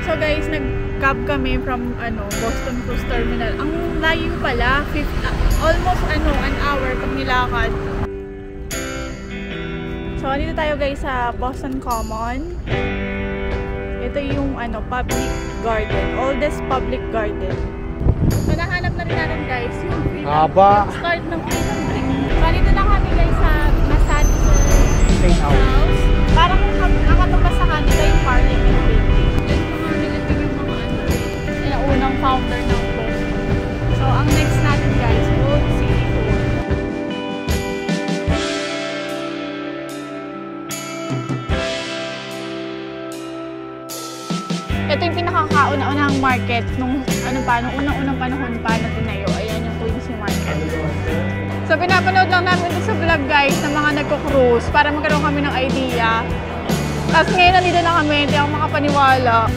So guys, nag-cab kami from Boston Cruise Terminal. Ang layo pala, almost an hour pag nilakad. So dito tayo guys sa Boston Common. Ito yung public garden, oldest public garden. So nahanap na rin natin guys yung start ng Freedom Tree. So dito na kami guys sa Massachusetts House. Parang nakatumbas sa kanila yung Parliament Building. Unang founder ng Boston. So, ang next natin guys, Old City Hall. Ito yung pinakakauna-unang market nung unang-unang panahon pa na tinayo. Ayan yung Quincy Market. So, pinapanood lang namin ito sa vlog guys ng mga nagko-cruise para magkaroon kami ng idea. Tapos ngayon nandito na kami, hindi ako makapaniwala.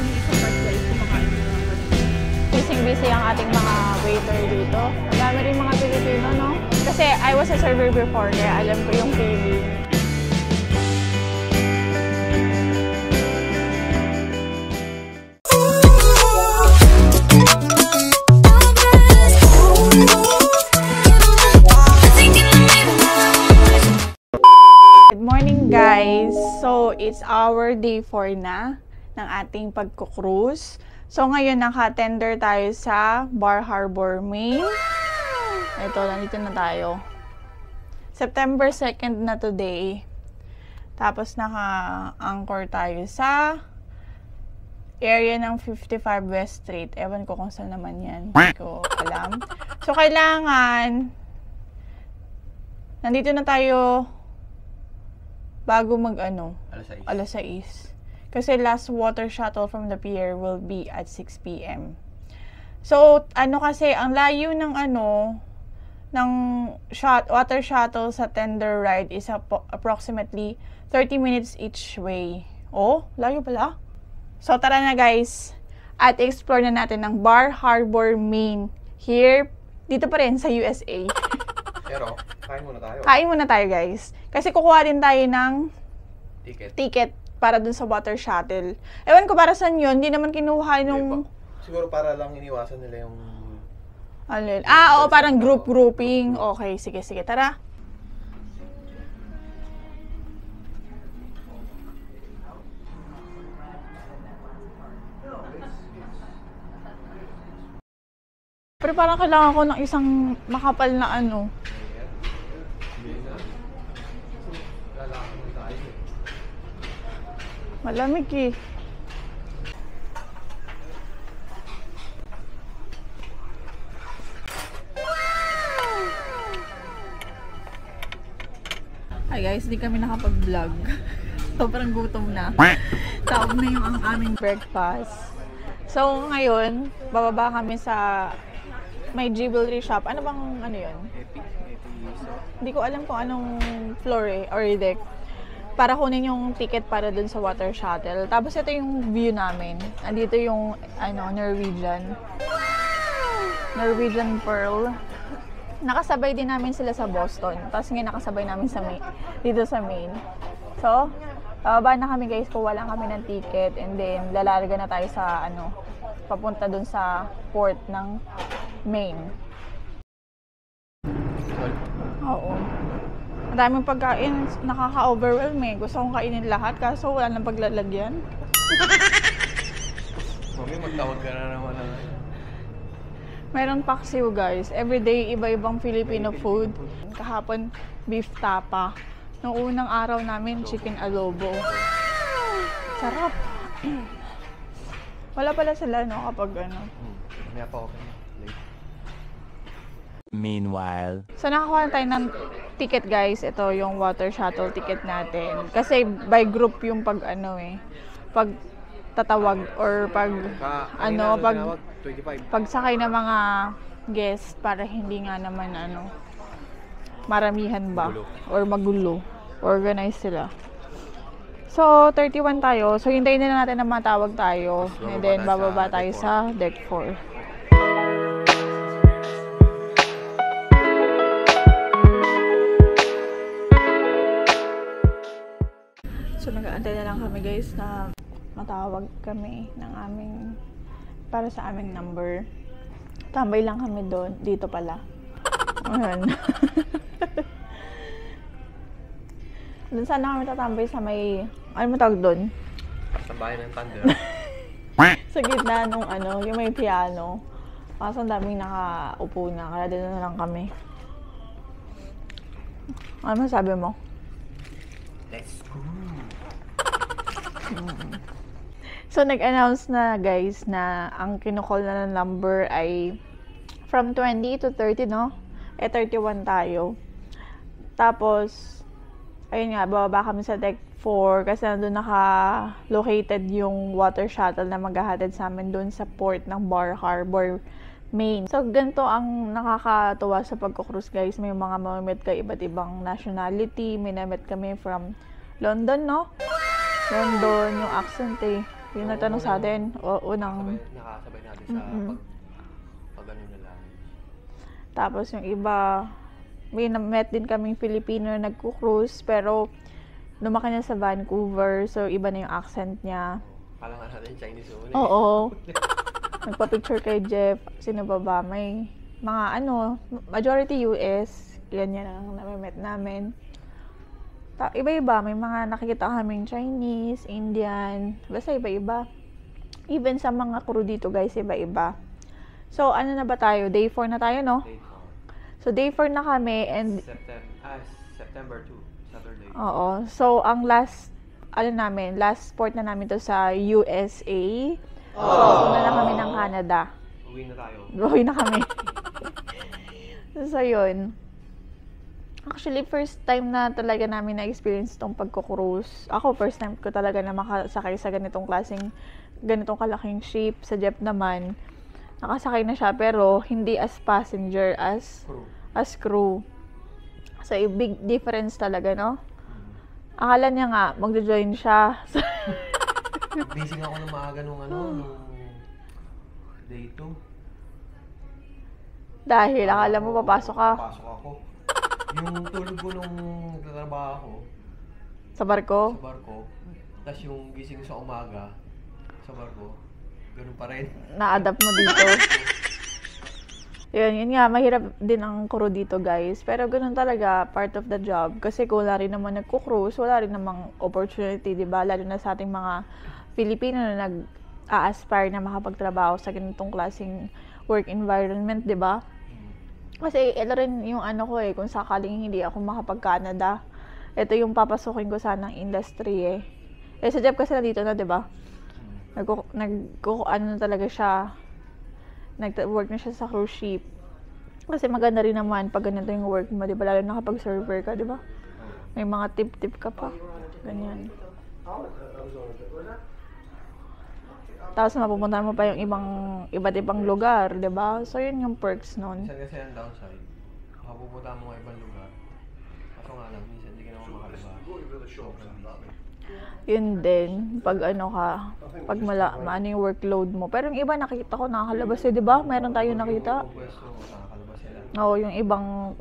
Busy ang ating mga waiter dito. Madami rin mga Pilipino, no? Kasi I was a server before, kaya alam ko yung feeling. Good morning, guys! So, it's our day 4 na ng ating pagko-cruise. So, ngayon, naka-tender tayo sa Bar Harbor, Maine. Ito, nandito na tayo. September 2nd na today. Tapos, naka-anchor tayo sa area ng 55 West Street. Ewan ko kung saan naman yan. Hindi ko alam. So, kailangan, nandito na tayo bago alas 6. Kasi last water shuttle from the pier will be at 6 p.m. So, kasi, ang layo ng water shuttle sa tender ride is approximately 30 minutes each way. Oh, layo pala. So, tara na guys. At explore na natin ng Bar Harbor, Maine. Here, dito pa rin sa USA. Pero, kain muna tayo. Kain muna tayo guys. Kasi kukuha din tayo ng ticket para dun sa water shuttle. Ewan ko para saan yun, hindi naman kinuha nung... Siguro para lang iniwasan nila yung... oo, parang grouping. Okay, sige, tara. Pero parang kailangan ko ng isang makapal na malamig eh. Hi guys, di kami nakapag-vlog. Sobrang gutom na. Taog na yung aming breakfast. So ngayon, bababa kami sa may jewelry shop. Ano bang yun? Hindi ko alam kung anong floor or deck. Para kunin yung ticket para dun sa water shuttle. Tapos ito yung view namin. Andito yung Norwegian Pearl. Nakasabay din namin sila sa Boston. Tapos ngayon nakasabay namin dito sa Maine. So, bababa na kami guys. Kuha lang kami ng ticket. And then, lalarga na tayo sa papunta dun sa port ng Maine. Oo. Madaming pagkain, nakaka-overwhelm eh. Gusto kong kainin lahat, kaso wala nang paglalagyan. Mami, magtawag ka na naman. Meron paksiw guys. Everyday, iba-ibang Filipino food. Kahapon, beef tapa. Noong unang araw namin, chicken adobo. Sarap. Wala pala sila, no, kapag May pa okay. Meanwhile, so nakakuha tayo ng ticket guys. Ito yung water shuttle ticket natin. Kasi by group yung pag tatawag or pagsakay ng mga guests para hindi nga naman maramihan ba or magulo. Organize sila. So 31 tayo. So hintayin na natin na matawag tayo. And then bababa tayo sa deck 4. So, nag-aantay na lang kami guys na matawag kami ng aming, para sa aming number. Tambay lang kami doon. Dito pala. Ayan. Doon sana kami tatambay sa may, ano mo tawag doon? Sa bayan ng Thunder. Sa gitna nung ano, yung may piano. Kaso ang daming nakaupo na, kaya dito na lang kami. Ano masabi mo? Let's go! So, nag-announce na guys na ang kinukall na ng number ay from 20 to 30, no? 31 tayo. Tapos, ayun nga, bababa kami sa deck 4 kasi nandun naka-located yung water shuttle na maghahatid sa amin dun sa port ng Bar Harbor, Maine. So, ganito ang nakakatuwa sa pagkukruise guys. May mga mamit ka iba't ibang nationality. May namit kami from London, no? London, yung accent eh. Yung natanong sa atin, Nakasabay natin sa pag ano na lang. Tapos yung iba, may na-met din kaming Filipino na nagko-cruise, pero lumaki na sa Vancouver, so iba na yung accent niya. Kala nga natin Chinese una. Oo. Nagpa-picture kay Jeff. Sino ba ba? May mga ano, majority US. Yan ang na-met namin. Iba-iba. May mga nakikita kaming Chinese, Indian, basta iba-iba. Even sa mga crew dito guys, iba-iba. So, ano na ba tayo? Day 4 na tayo, no? Day 4. So, day 4 na kami and... September 2, Saturday. Oo. So, ang last port na namin to sa USA. So, una na kami ng Canada. Uwi na tayo. Uwi na kami. So, yun. Actually, first time na talaga namin na-experience itong pagkukruise. Ako, first time ko talaga na makasakay sa ganitong kalaking ship. Sa Jeff naman, nakasakay na siya, pero hindi as passenger, as crew. So, a big difference talaga, no? Akala niya nga, magjo-join siya. Busy nga ako ng maaga nung nung day 2. Dahil, akala mo papasok ka. Papasok ako. Yung tulog ko nung nagtatrabaho ako Sa barko? sa barko, tapos yung gising sa umaga sa barko, ganun pa rin. Na-adapt mo dito. Yun nga, mahirap din ang crew dito guys. Pero ganun talaga, part of the job. Kasi kung wala rin naman nagko-cruise, wala rin namang opportunity, diba? Lalo na sa ating mga Pilipino na nag-a-aspire na makapagtrabaho sa ganitong klaseng work environment, diba? Kasi ito rin yung ano ko eh, kung sakaling hindi ako makapag-Canada, ito yung papasukin ko sanang industry eh. Eh sa Jeff kasi nandito na, diba? Ano na talaga siya, nag-work na siya sa cruise ship. Kasi maganda rin naman pag ganito yung work mo, diba? Lalo na kapag server ka, diba? May mga tip-tip ka pa. Ganyan. Tapos mapupuntahan mo pa yung iba't ibang lugar, diba? So yun yung perks nun. Minsan kasi ang downside, makapupunta mo nga ibang lugar. Kaso nga lang, minsan hindi ka naman makalabas. Yun din, pag ano ka, pag maano yung workload mo. Pero yung iba nakikita ko nakakalabas eh, diba? Meron tayo nakita. Nakakalabas sila. Oo, yung ibang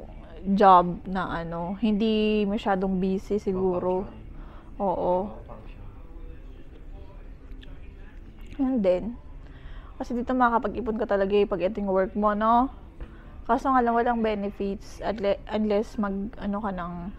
job na ano, hindi masyadong busy siguro. Oo. Yun din. Kasi dito makakapag-ipon ka talaga pag ito yung work mo, no? Kaso nga lang walang benefits unless ano ka ng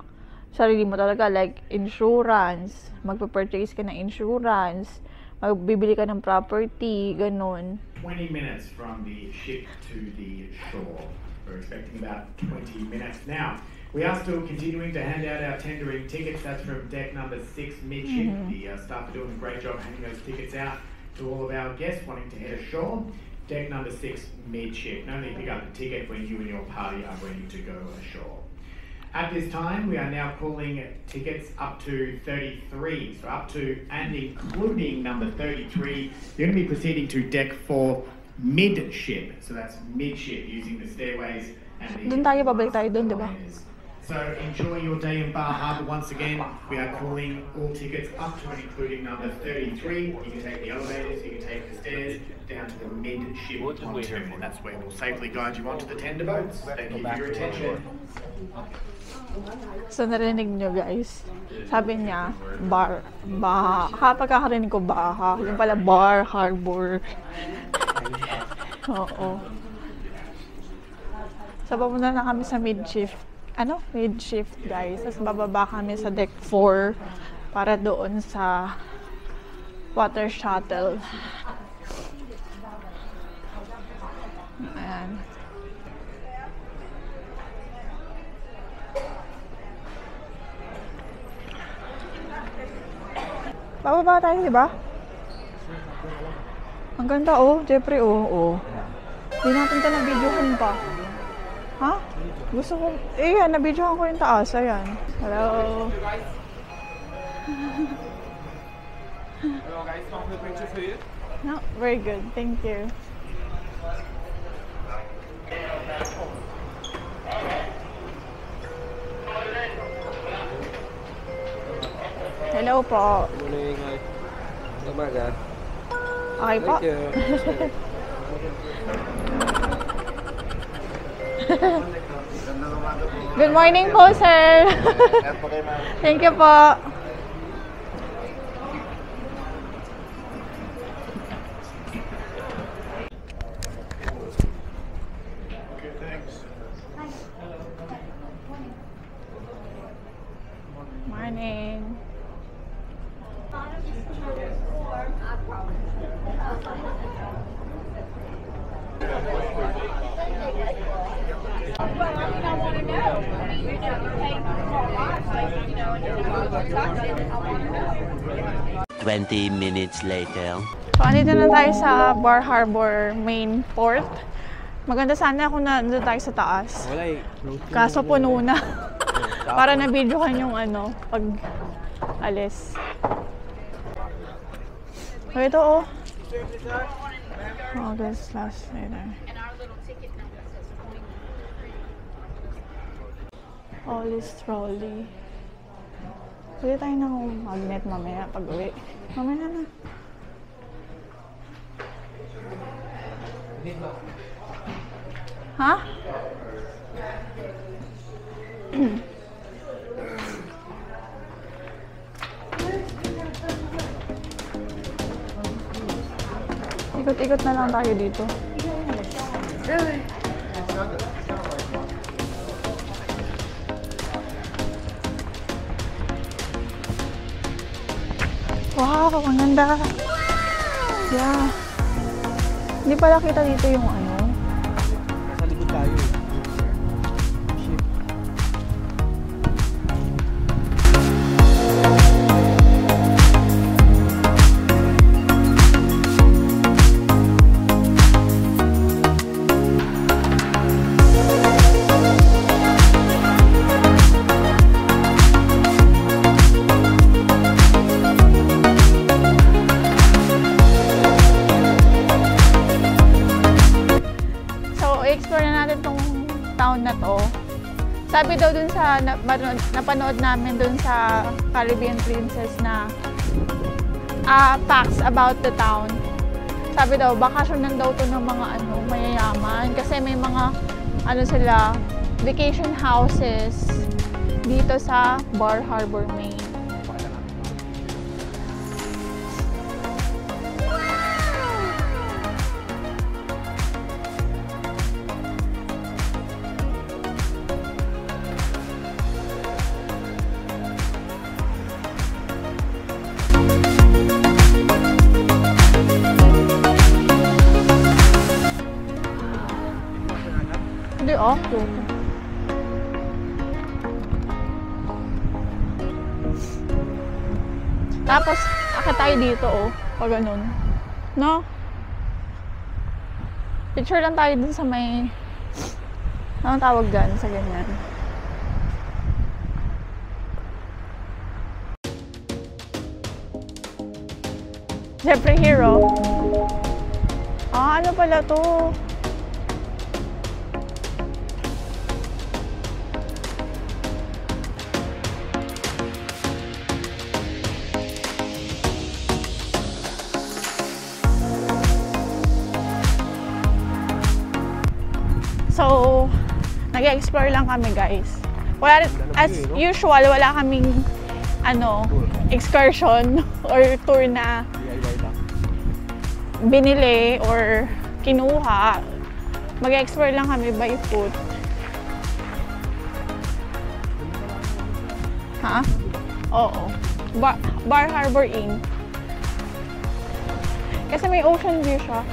sarili mo talaga, like insurance, magpa-purchase ka ng insurance, magbibili ka ng property, ganun. 20 minutes from the ship to the shore. We're expecting about 20 minutes now. We are still continuing to hand out our tendering tickets. That's from deck number 6 midship. The staff are doing a great job handing those tickets out to all of our guests wanting to head ashore. Deck number 6 midship. Only pick up the ticket when you and your party are ready to go ashore. At this time, we are now calling tickets up to 33. So up to and including number 33, you're going to be proceeding to deck 4 midship. So that's midship using the stairways and the Doon tayo, babalik tayo doon, di ba? So enjoy your day in Bar Harbour once again. We are calling all tickets up to and including number 33. You can take the elevators, you can take the stairs down to the midship pontoon, and that's where we'll safely guide you onto the tender boats. Thank you for your attention. So narinig nyo guys, sabi niya, bar, baha. Kapag kakarinig ko baha, yung pala Bar Harbor. Oo. So papunta na kami sa midshift. Ano? Midshift guys. Tapos bababa kami sa deck 4 para doon sa water shuttle. Ayan. Bababa tayo, di ba? Ang ganda, oh. Jeffrey, oh. Hindi natin ito na-videohan pa. Ha? Gusto ko... Eh, yan. Na-videohan ko yung taas. Ayan. Hello. Hello guys, can I picture for you? No, very good. Thank you. Hello po. Good morning. Umaga. Okay po. Thank you. Good morning po, sir. Thank you po. Okay, thanks. Morning. Twenty minutes later. So, andito na tayo sa Bar Harbor main port. Maganda sana kung nandun tayo sa taas. Wala eh. Kaso puno na. Para na-videohan yung ano, pag alis. So, ito oh. August last later. Always trolley. Pwede tayo ng magnet mamaya pag uwi. Mamaya na. Ha? Ikot-ikot na lang tayo dito. Wow, ang ganda. Yeah. Hindi pala kita dito yung ano. Nasa likod tayo. Ship. I-explore na natin tong town na to. Sabi daw dun sa napanood namin dun sa Caribbean Princess na facts about the town. Sabi daw, bakasyonan daw to ng mga mayayaman kasi may mga sila, vacation houses dito sa Bar Harbor, Maine. Hindi Tapos, akit tayo dito pag ganun. No? Picture lang tayo dun sa may... Anong tawag dyan sa ganyan? Siyempre, hero. Ano pala to? Nag-explore lang kami, guys. Wala, as usual, wala kaming excursion or tour na binili or kinuha. Mag-explore lang kami by foot. Ha? Oo. Bar Harbor Inn. Kasi may ocean view siya.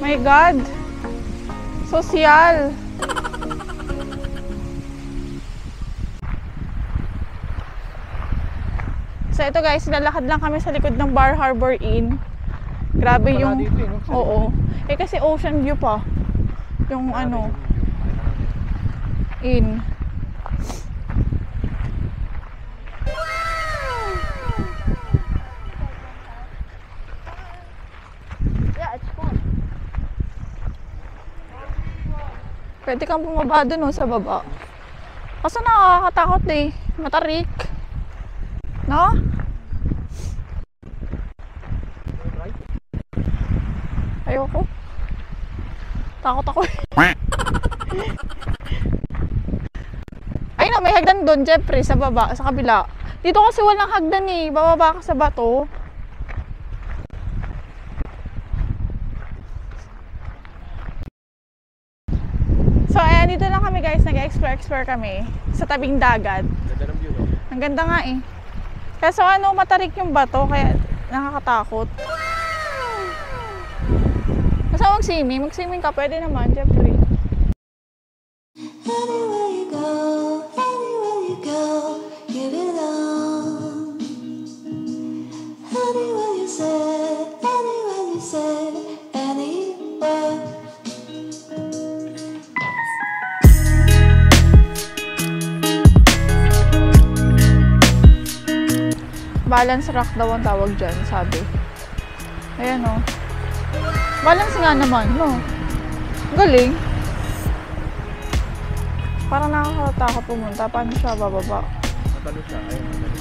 My God! Sosyal! So ito guys, nilalakad lang kami sa likod ng Bar Harbor Inn. Grabe yung... Oo. Eh kasi ocean view pa. Yung inn. Pwede kang bumaba dun sa baba. Kaso nakakatakot eh. Matarik. No? Ayoko. Takot ako eh. Ay na, may hagdan doon, Jeffrey, sa baba, sa kabila. Dito kasi walang hagdan eh. Bababa ka sa bato. So, ayan, dito lang kami guys, nag-explore kami sa tabing dagat. Ganda ng view, no? Ang ganda nga eh. Kaso matarik yung bato, kaya nakakatakot. Basta mag-swimming? Mag-swimming ka, pwede naman, Jeffrey. Anywhere you go, you belong. Anywhere you say, anywhere. Balance rock daw ang tawag dyan, sabi. Ayan o. Balance nga naman, no? Galing. Parang nakakatakot pumunta. Paano siya bababa? Matalo siya. Ayun, matalo.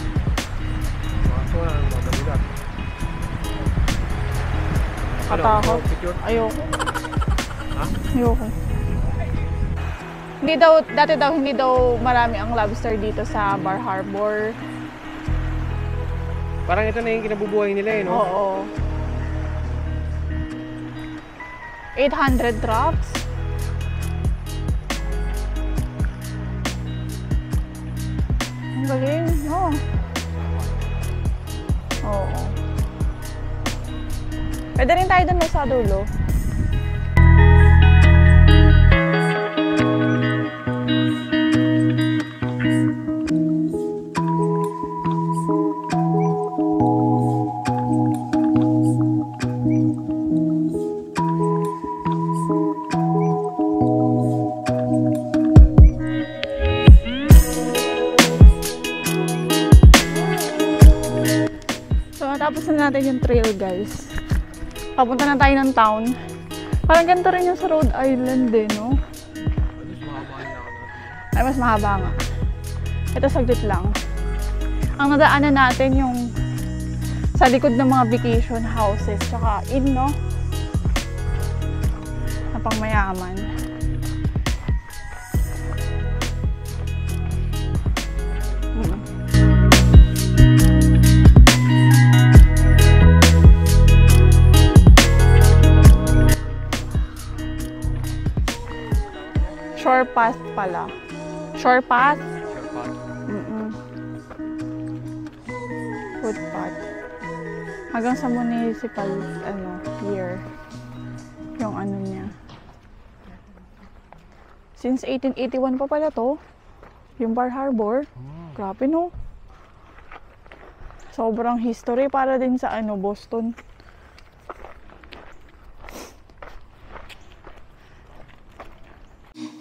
Makaso na ang mabalugat. Katakot. Picture? Ayoko. Ha? Ayoko. Dati daw, hindi daw marami ang lobster dito sa Bar Harbor. Parang ito na yung kinabubuhay nila eh, no? Oo. 800 drops. Ang galing, no? Oo. Pwede rin tayo dun sa dulo. Tapos na natin yung trail guys. Papunta na tayo ng town. Parang ganito rin yung sa Rhode Island eh, no? Ay, mas mahaba nga. Ito saglit lang. Ang nadaanan natin yung sa likod ng mga vacation houses tsaka inn, no? Na pangmayaman. Shore path pala. Shore path? Footpath. Hanggang sa municipal, pier. yung ano niya. Since 1881 pa pala to. Yung Bar Harbor. Grabe no. Sobrang history para din sa ano, Boston.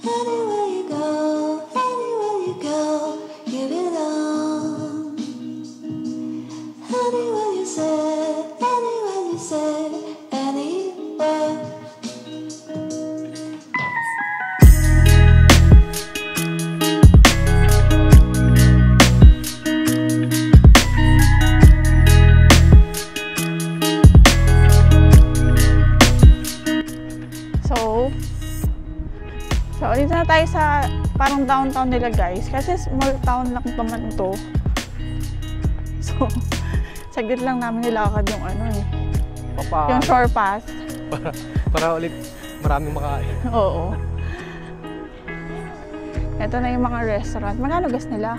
Anywhere you go, you belong. Anywhere you say, anywhere. So, dito na tayo sa parang downtown nila guys. Kasi small town lang naman ito. So, saglit lang namin nilakad yung ano eh. Yung shore pass. Para ulit maraming makain. Oo. Ito na yung mga restaurant. Magkano gas nila?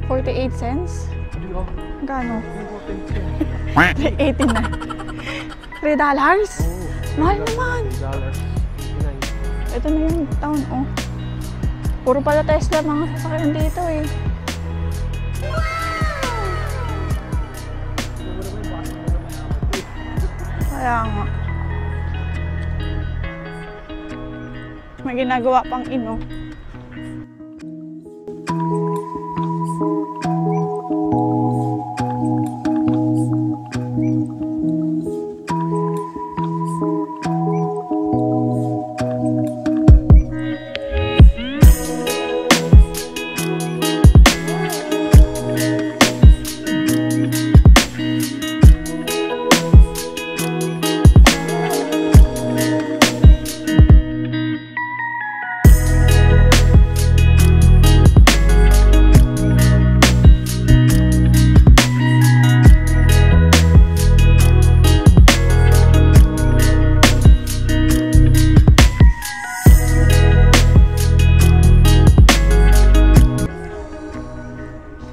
48 cents? Magkano? 18 na. $3? Mahal naman. $3. Ito na yung town, oh. Puro pala Tesla mga sasakyan dito, eh. Kaya nga. May ginagawa pang ino.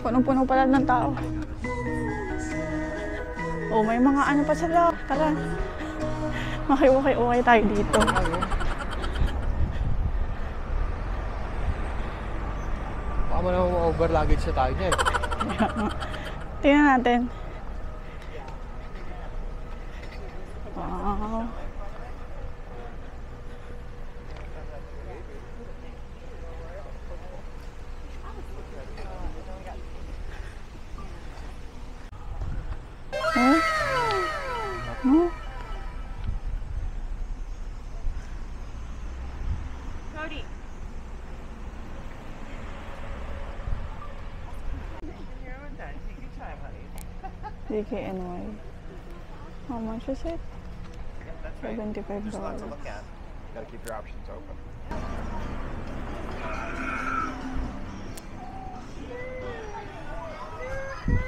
Punong-puno pala ng tao. Oh, may mga ano pa sila. Tara. Makiukay-ukay tayo dito. Baka mo naman ma-over luggage na tayo dyan. Tingnan natin. Wow. Oh. Oh. Cody. DKNY. How much is it? $75. Just lots to look at. Gotta keep your options open.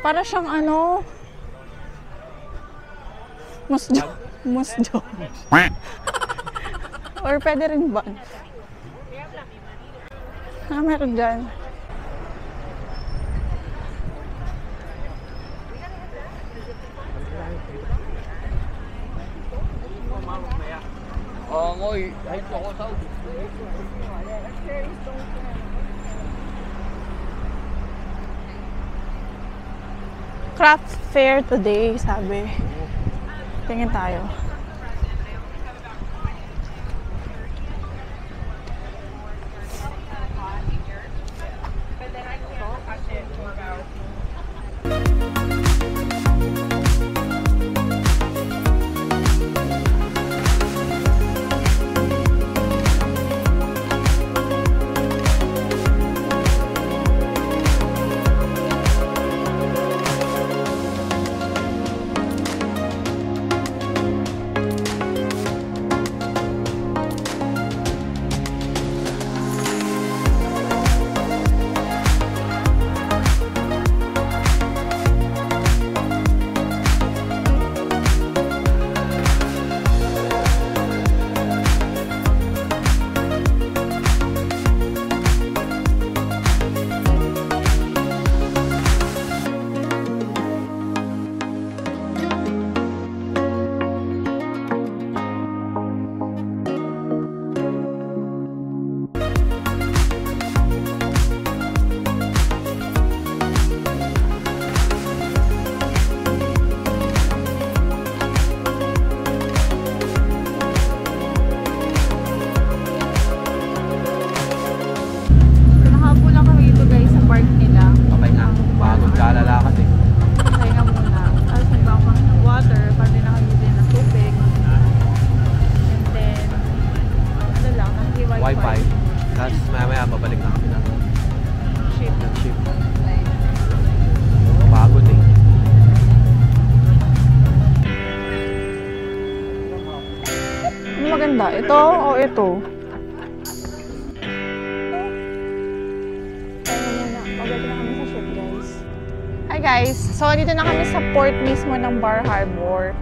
Para siyang ano? Musjo. Musjo. Or pwede rin ba? Meron dyan. Craft fair today, sabi. Tingin tayo. ganda. Ito o ito? Pagdating na kami sa ship, guys. Hi guys! So, dito na kami sa port mismo ng Bar Harbor.